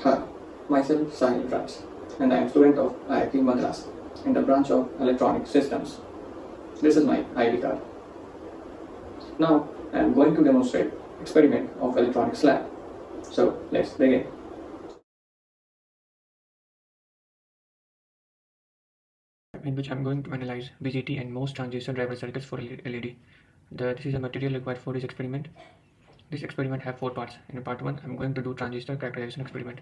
Hi, myself Sahil Raj, and I am student of IIT Madras in the branch of Electronic Systems. This is my ID card. Now I am going to demonstrate experiment of electronics lab. So let's begin. In which I am going to analyze BJT and MOS transistor driver circuits for LED. This is a material required for this experiment. This experiment have 4 parts. In part 1, I am going to do transistor characterization experiment.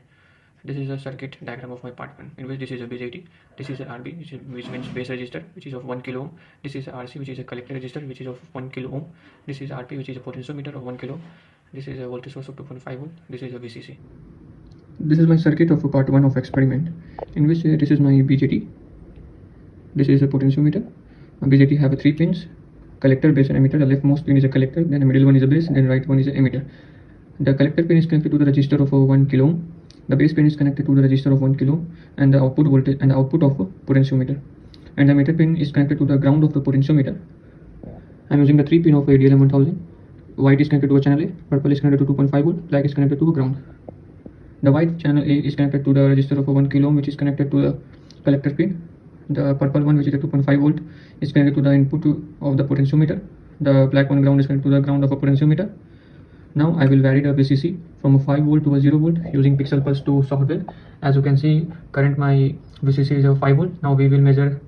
This is a circuit diagram of my part 1, in which this is a BJT, this is a RB, which means base resistor, which is of 1 kilo ohm. This is a RC, which is a collector resistor, which is of 1 kilo ohm. This is RP, which is a potentiometer of 1 kilo. This is a voltage source of 2.5 volt. This is a VCC. This is my circuit of part 1 of experiment, in which this is my BJT. This is a potentiometer. BJT have 3 pins: collector, base and emitter. The leftmost pin is a collector, then the middle one is a base, and then right one is an emitter. The collector pin is connected to the resistor of 1 kilo ohm. The base pin is connected to the resistor of 1 kilo and the output voltage and the output of a potentiometer. And the emitter pin is connected to the ground of the potentiometer. I am using the 3 pin of a DLM1000. White is connected to a channel A, purple is connected to 2.5 volt, black is connected to a ground. The white channel A is connected to the resistor of 1 kilo ohm, which is connected to the collector pin. The purple one, which is a 2.5 volt, is connected to the input of the potentiometer. The black one, ground, is connected to the ground of a potentiometer. Now I will vary the VCC from a 5 volt to a 0 volt using pixel pulse to software. As you can see, current my VCC is a 5 volt. Now we will measure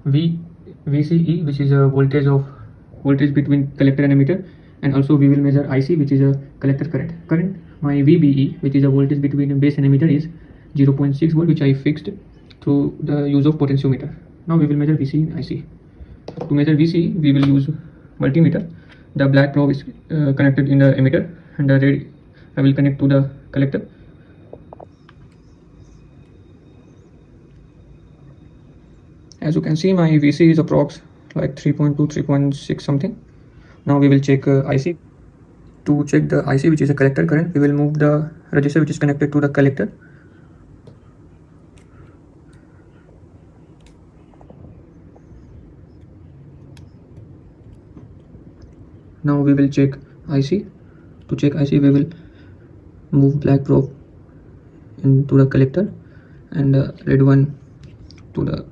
VCE, which is a voltage between collector and emitter, and also we will measure IC, which is a collector current. Current my VBE, which is a voltage between base and emitter, is 0.6 volt, which I fixed through the use of potentiometer. Now we will measure VC and IC. To measure VC, we will use multimeter. The black probe is connected in the emitter, and the red I will connect to the collector. As you can see, my VC is approx like 3.2, 3.6 something. Now we will check IC. To check the IC, which is a collector current, we will move the resistor which is connected to the collector. Now we will check IC. To check IC, we will move black probe into the collector and the red one to the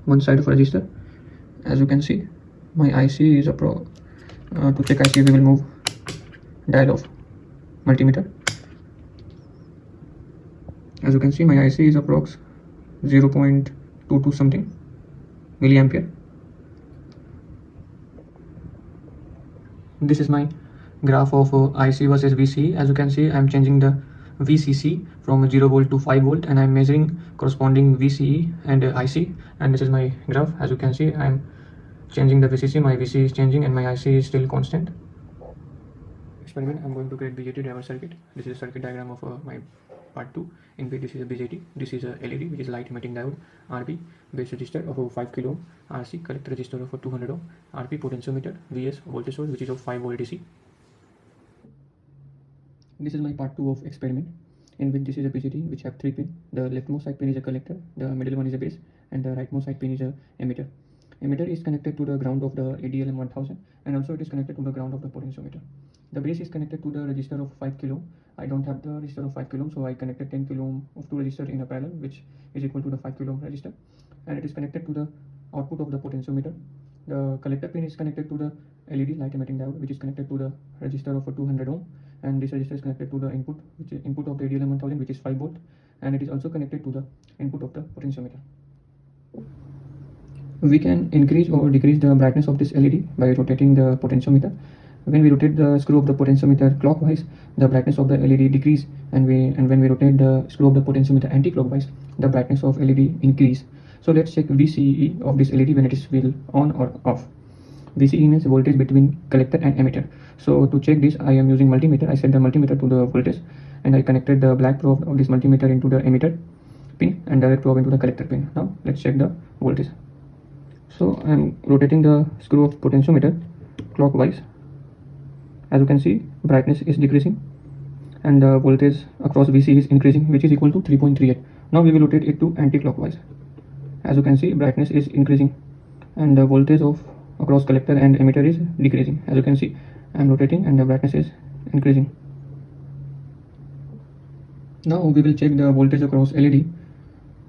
one side of resistor. As you can see, my IC is a to check IC, we will move dial of multimeter. As you can see, my IC is approx 0.22 something milliampere. This is my graph of IC versus VC. As you can see, I am changing the VCC from 0 volt to 5 volt, and I am measuring corresponding VCE and IC, and this is my graph. As you can see, I am changing the VCC, my VC is changing, and my IC is still constant. Experiment, I am going to create BJT driver circuit. This is a circuit diagram of my part 2, in which this is a BJT, this is a LED, which is light emitting diode, RB, base resistor of 5 kilo ohm, RC, collector resistor of 200 ohm, RP, potentiometer, VS, voltage source, which is of 5 volt DC. This is my part 2 of experiment, in which this is a BJT which have 3 pins. The leftmost side pin is a collector, the middle one is a base, and the rightmost side pin is a emitter. Emitter is connected to the ground of the ADLM1000, and also it is connected to the ground of the potentiometer. The base is connected to the resistor of 5 kilo ohm. I don't have the resistor of 5 kilo ohm, so I connected 10 kilo ohm of 2 resistor in a parallel, which is equal to the 5 kilo ohm resistor, and it is connected to the output of the potentiometer. The collector pin is connected to the LED, light emitting diode, which is connected to the resistor of 200 ohm, and this resistor is connected to the input, which is input of the ADLM1000, which is 5 volt, and it is also connected to the input of the potentiometer. We can increase or decrease the brightness of this LED by rotating the potentiometer. When we rotate the screw of the potentiometer clockwise, the brightness of the LED decrease, and when we rotate the screw of the potentiometer anti-clockwise, the brightness of LED increase. So let's check VCE of this LED when it is will on or off. VCE means voltage between collector and emitter. So to check this, I am using multimeter. I set the multimeter to the voltage, and I connected the black probe of this multimeter into the emitter pin and the red probe into the collector pin. Now let's check the voltage. So I am rotating the screw of potentiometer clockwise. As you can see, brightness is decreasing and the voltage across VC is increasing, which is equal to 3.38. Now we will rotate it to anti-clockwise. As you can see, brightness is increasing and the voltage of across collector and emitter is decreasing. As you can see, I am rotating and the brightness is increasing. Now we will check the voltage across LED.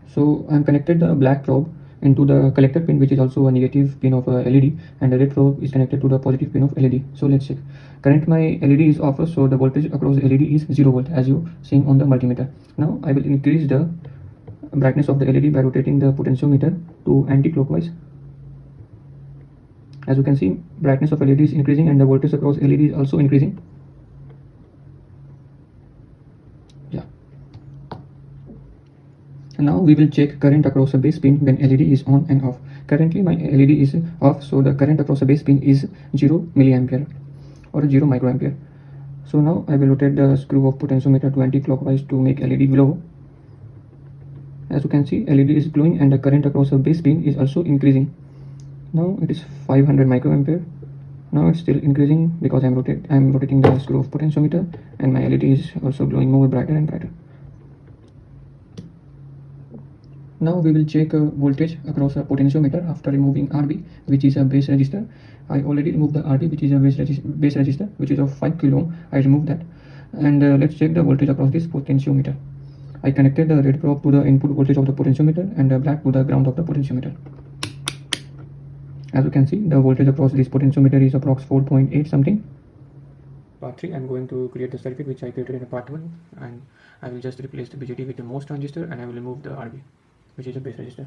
So I am connected the black probe into the collector pin, which is also a negative pin of LED, and the red probe is connected to the positive pin of LED. So let's check. Current my LED is off, so the voltage across LED is 0 volt, as you seeing on the multimeter. Now I will increase the brightness of the LED by rotating the potentiometer to anti-clockwise. As you can see, brightness of LED is increasing and the voltage across LED is also increasing. Yeah. Now we will check current across a base pin when LED is on and off. Currently my LED is off, so the current across a base pin is 0 milliampere or 0 microampere. So now I will rotate the screw of potentiometer to anti-clockwise to make LED glow. As you can see, LED is glowing and the current across a base pin is also increasing. Now it is 500 microampere. Now it's still increasing because I'm rotating the screw of potentiometer, and my LED is also glowing more brighter and brighter. Now we will check voltage across a potentiometer after removing RB, which is a base resistor. I already removed the RB, which is a base resistor, which is of 5 kilo ohm. I removed that, and let's check the voltage across this potentiometer. I connected the red probe to the input voltage of the potentiometer and the black to the ground of the potentiometer. As you can see, the voltage across this potentiometer is approx 4.8 something. Part 3, I'm going to create the circuit which I created in part 1, and I will just replace the BJT with the MOS transistor, and I will remove the RB, which is a base resistor.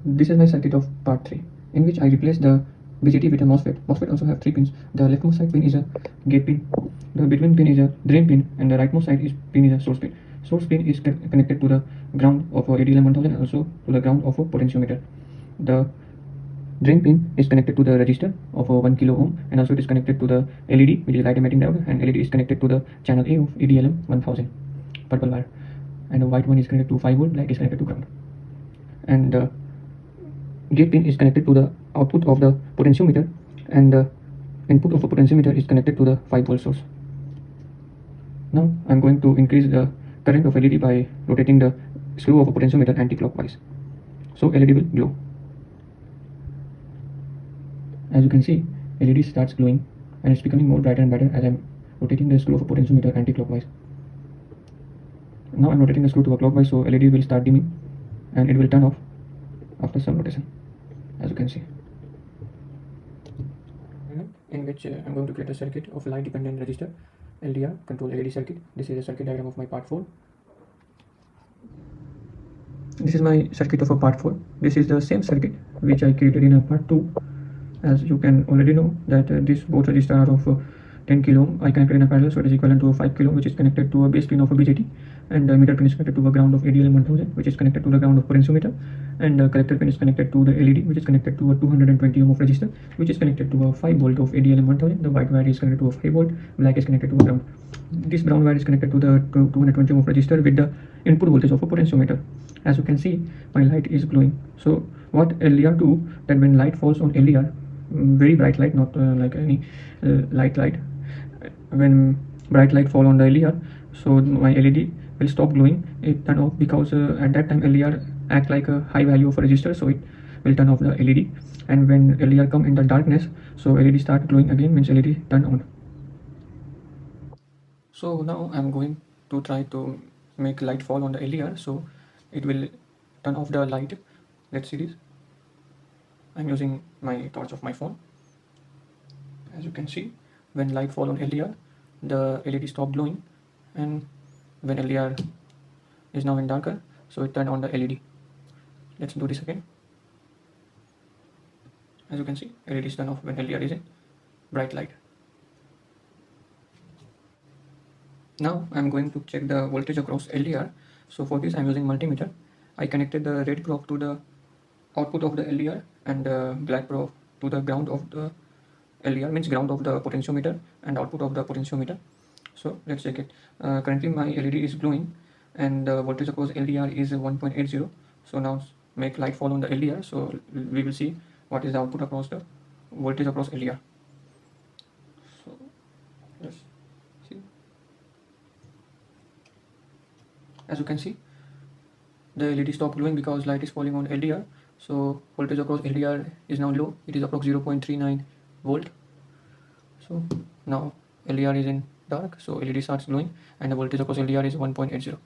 This is my circuit of part 3, in which I replace the BJT with a MOSFET. MOSFET also have 3 pins. The leftmost side pin is a gate pin, the between pin is a drain pin, and the rightmost side pin is a source pin. Source pin is connected to the ground of a ADLM 1000 and also to the ground of a potentiometer. The drain pin is connected to the resistor of 1 kilo ohm, and also it is connected to the LED, which is light emitting diode, and LED is connected to the channel A of ADLM 1000, purple wire, and the white one is connected to 5 volt, black is connected to ground. And the gate pin is connected to the output of the potentiometer, and the input of a potentiometer is connected to the 5 volt source. Now I am going to increase the current of LED by rotating the screw of a potentiometer anti-clockwise, so LED will glow. As you can see, LED starts glowing and it's becoming more brighter and brighter as I'm rotating the screw of a potentiometer anti-clockwise. Now I'm rotating the screw to a clockwise, so LED will start dimming and it will turn off after some rotation, as you can see. In which I'm going to create a circuit of light dependent resistor, LDR, control LED circuit. This is a circuit diagram of my part 4. This is my circuit of a part 4. This is the same circuit which I created in a part 2. As you can already know that these both resistors are of 10 kilo ohm. I connected in a parallel, so it is equivalent to a 5 kilo ohm, which is connected to a base pin of a BJT, and the emitter pin is connected to a ground of ADLM 1000, which is connected to the ground of potentiometer, and the collector pin is connected to the LED, which is connected to a 220 ohm of resistor, which is connected to a 5 volt of ADLM 1000. The white wire is connected to a 5 volt, black is connected to a ground. This brown wire is connected to the 220 ohm of resistor with the input voltage of a potentiometer. As you can see, my light is glowing. So what LDR do, that when light falls on LDR, very bright light, not like any light, when bright light fall on the LDR, so my LED will stop glowing, it turn off, because at that time LDR act like a high value of a resistor, so it will turn off the LED. And when LDR come in the darkness, so LED start glowing again, means LED turn on. So now I'm going to try to make light fall on the LDR, so it will turn off the light. Let's see this. I'm using my torch of my phone. As you can see, when light fall on LDR, the LED stop glowing, and when LDR is now in darker, so it turned on the LED. Let's do this again. As you can see, LED is turned off when LDR is in bright light. Now I'm going to check the voltage across LDR. So for this I'm using multimeter. I connected the red probe to the output of the LDR and the black probe to the ground of the LDR, means ground of the potentiometer and output of the potentiometer. So let's check it. Currently my LED is glowing and the voltage across LDR is 1.80. So now make light fall on the LDR, so we will see what is the output across the voltage across LDR. So let's see. As you can see, the LED stopped glowing because light is falling on LDR. So voltage across LDR is now low. It is approx 0.39 volt. So now LDR is in dark, so LED starts glowing, and the voltage across LDR is 1.80.